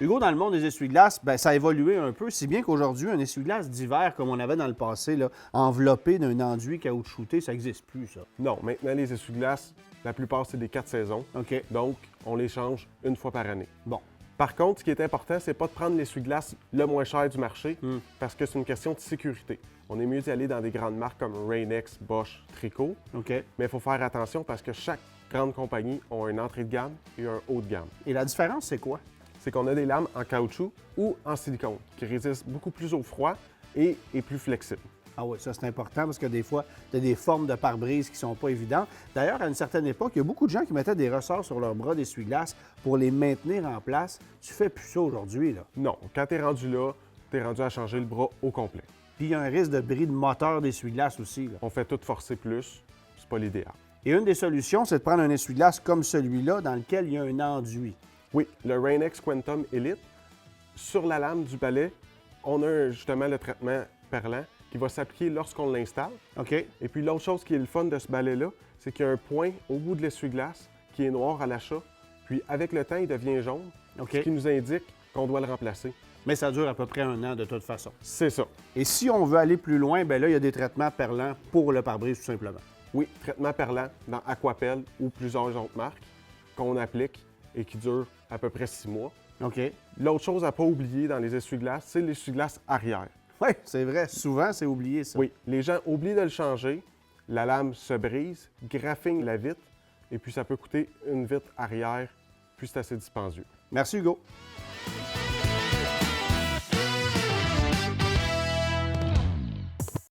Hugo, dans le monde des essuie-glaces, ben, ça a évolué un peu, si bien qu'aujourd'hui, un essuie-glace d'hiver, comme on avait dans le passé, là, enveloppé d'un enduit caoutchouté, ça n'existe plus, ça. Non, maintenant, les essuie-glaces, la plupart, c'est des 4 saisons. OK. Donc, on les change une fois par année. Bon. Par contre, ce qui est important, c'est pas de prendre l'essuie-glace le moins cher du marché parce que c'est une question de sécurité. On est mieux d'y aller dans des grandes marques comme Rain-X, Bosch, Tricot. OK. Mais il faut faire attention parce que chaque grande compagnie a une entrée de gamme et un haut de gamme. Et la différence, c'est quoi? C'est qu'on a des lames en caoutchouc ou en silicone qui résistent beaucoup plus au froid et est plus flexible. Ah oui, ça c'est important parce que des fois, tu as des formes de pare-brise qui sont pas évidentes. D'ailleurs, à une certaine époque, il y a beaucoup de gens qui mettaient des ressorts sur leurs bras d'essuie-glace pour les maintenir en place. Tu fais plus ça aujourd'hui, là. Non, quand tu es rendu là, tu es rendu à changer le bras au complet. Puis il y a un risque de bris de moteur d'essuie-glace aussi, là. On fait tout forcer plus, c'est pas l'idéal. Et une des solutions, c'est de prendre un essuie-glace comme celui-là dans lequel il y a un enduit. Oui, le Rain-X Quantum Elite, sur la lame du balai, on a justement le traitement perlant qui va s'appliquer lorsqu'on l'installe. OK? Et puis l'autre chose qui est le fun de ce balai-là, c'est qu'il y a un point au bout de l'essuie-glace qui est noir à l'achat. Puis avec le temps, il devient jaune, OK. ce qui nous indique qu'on doit le remplacer. Mais ça dure à peu près 1 an de toute façon. C'est ça. Et si on veut aller plus loin, bien là, il y a des traitements perlants pour le pare-brise tout simplement. Oui, traitement perlant dans Aquapel ou plusieurs autres marques qu'on applique et qui durent à peu près 6 mois. OK? L'autre chose à ne pas oublier dans les essuie-glaces, c'est l'essuie-glace arrière. Oui, c'est vrai. Souvent, c'est oublié, ça. Oui, les gens oublient de le changer, la lame se brise, graphine la vitre, et puis ça peut coûter une vitre arrière, puis c'est assez dispendieux. Merci, Hugo.